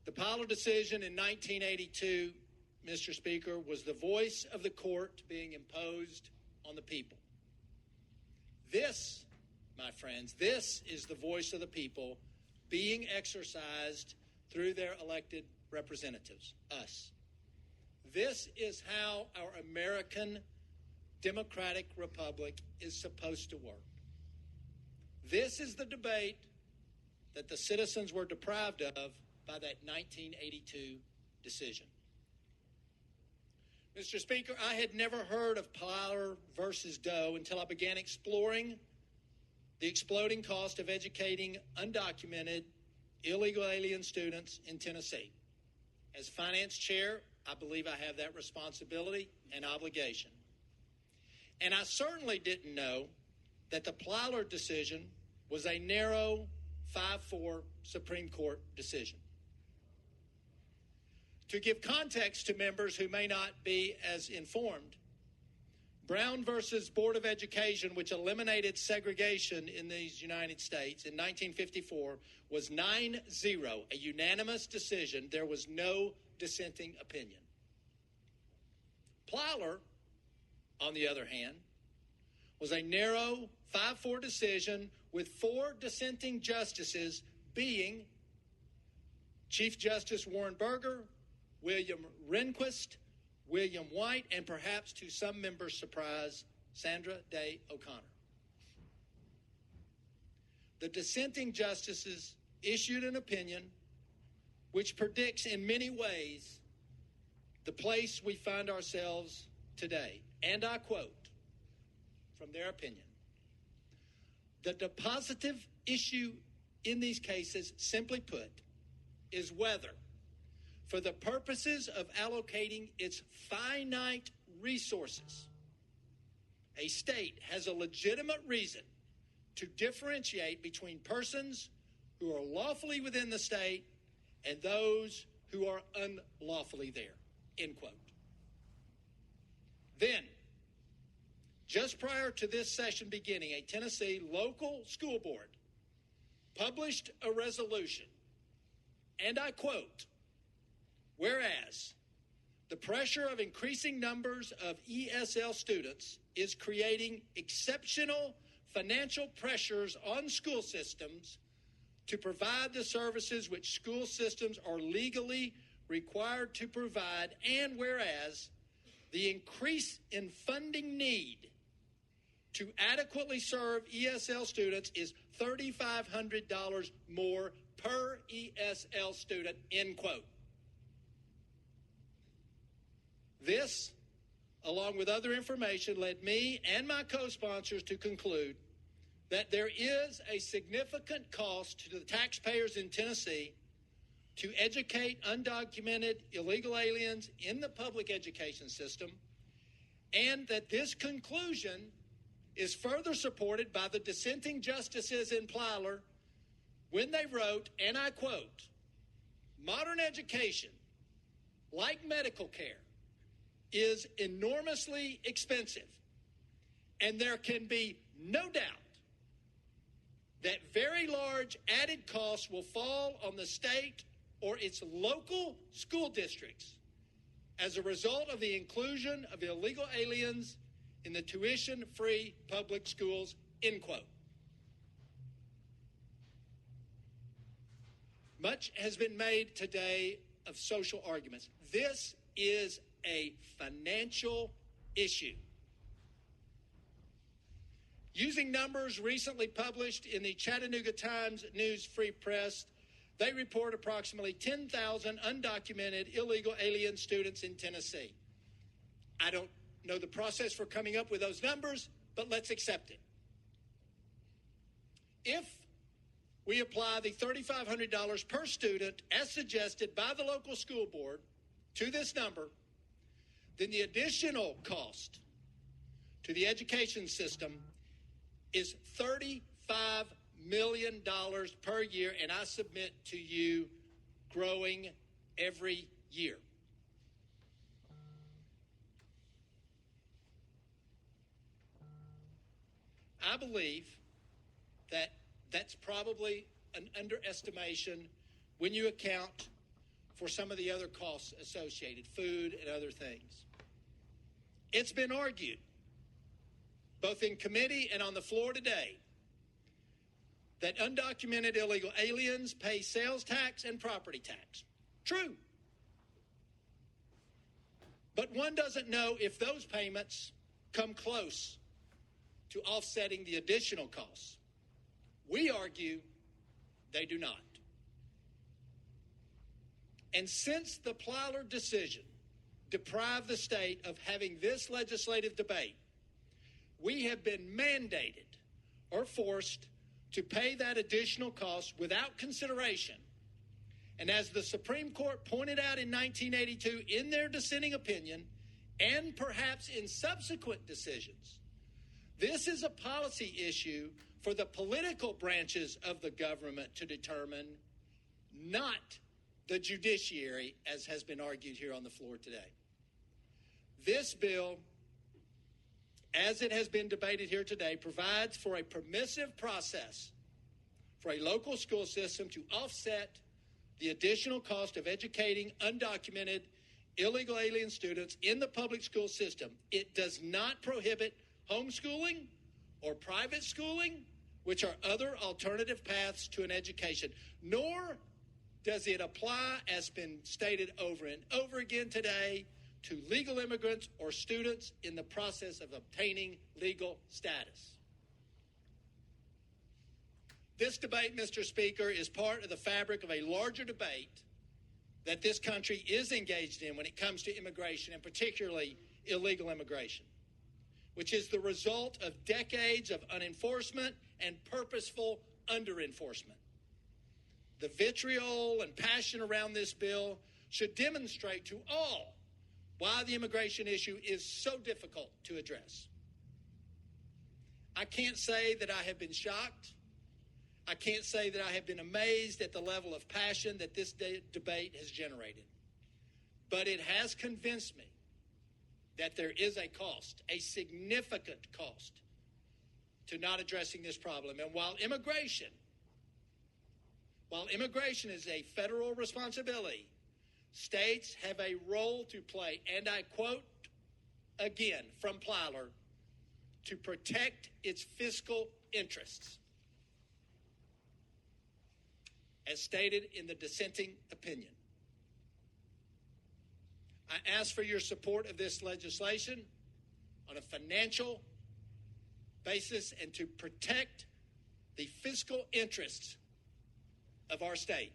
The Plyler decision in 1982, Mr. Speaker, was the voice of the court being imposed on the people. This, my friends, this is the voice of the people being exercised through their elected representatives, us. This is how our American democratic republic is supposed to work. This is the debate that the citizens were deprived of by that 1982 decision. Mr. Speaker, I had never heard of Plyler versus Doe until I began exploring the exploding cost of educating undocumented illegal alien students in Tennessee. As finance chair, I believe I have that responsibility and obligation. And I certainly didn't know that the Plyler decision was a narrow 5-4 Supreme Court decision. To give context to members who may not be as informed, Brown versus Board of Education, which eliminated segregation in these United States in 1954, was 9-0, a unanimous decision. There was no dissenting opinion. Plyler, on the other hand, was a narrow 5-4 decision with 4 dissenting justices being Chief Justice Warren Burger, William Rehnquist, William White, and perhaps to some members' surprise, Sandra Day O'Connor. The dissenting justices issued an opinion which predicts in many ways the place we find ourselves today. And I quote from their opinion: the dispositive issue in these cases, simply put, is whether, for the purposes of allocating its finite resources, a state has a legitimate reason to differentiate between persons who are lawfully within the state and those who are unlawfully there, end quote. Then, just prior to this session beginning, a Tennessee local school board published a resolution, and I quote, whereas the pressure of increasing numbers of ESL students is creating exceptional financial pressures on school systems to provide the services which school systems are legally required to provide, and whereas the increase in funding need to adequately serve ESL students is $3,500 more per ESL student, end quote. This, along with other information, led me and my co-sponsors to conclude that there is a significant cost to the taxpayers in Tennessee to educate undocumented illegal aliens in the public education system, and that this conclusion is further supported by the dissenting justices in Plyler when they wrote, and I quote, modern education, like medical care, is enormously expensive, and there can be no doubt that very large added costs will fall on the state or its local school districts as a result of the inclusion of illegal aliens in the tuition-free public schools, end quote. Much has been made today of social arguments. This is a financial issue. Using numbers recently published in the Chattanooga Times News Free Press, they report approximately 10,000 undocumented illegal alien students in Tennessee. I don't know the process for coming up with those numbers, but let's accept it. If we apply the $3,500 per student as suggested by the local school board to this number, then the additional cost to the education system is $35 million per year, and I submit to you, growing every year. I believe that that's probably an underestimation when you account for some of the other costs associated, food and other things. It's been argued, both in committee and on the floor today, that undocumented illegal aliens pay sales tax and property tax. True. But one doesn't know if those payments come close to offsetting the additional costs. We argue they do not. And since the Plyler decision deprived the state of having this legislative debate, we have been mandated or forced to pay that additional cost without consideration. And as the Supreme Court pointed out in 1982 in their dissenting opinion, and perhaps in subsequent decisions, this is a policy issue for the political branches of the government to determine, not the judiciary, as has been argued here on the floor today. This bill, as it has been debated here today, provides for a permissive process for a local school system to offset the additional cost of educating undocumented illegal alien students in the public school system. It does not prohibit homeschooling or private schooling, which are other alternative paths to an education, nor does it apply, as been stated over and over again today, to legal immigrants or students in the process of obtaining legal status. This debate, Mr. Speaker, is part of the fabric of a larger debate that this country is engaged in when it comes to immigration, and particularly illegal immigration, which is the result of decades of unenforcement and purposeful underenforcement. The vitriol and passion around this bill should demonstrate to all why the immigration issue is so difficult to address. I can't say that I have been shocked. I can't say that I have been amazed at the level of passion that this debate has generated. But it has convinced me that there is a cost, a significant cost, to not addressing this problem. And while immigration is a federal responsibility, states have a role to play, and I quote again from Plyler, to protect its fiscal interests, as stated in the dissenting opinion. I ask for your support of this legislation on a financial basis and to protect the fiscal interests of our state.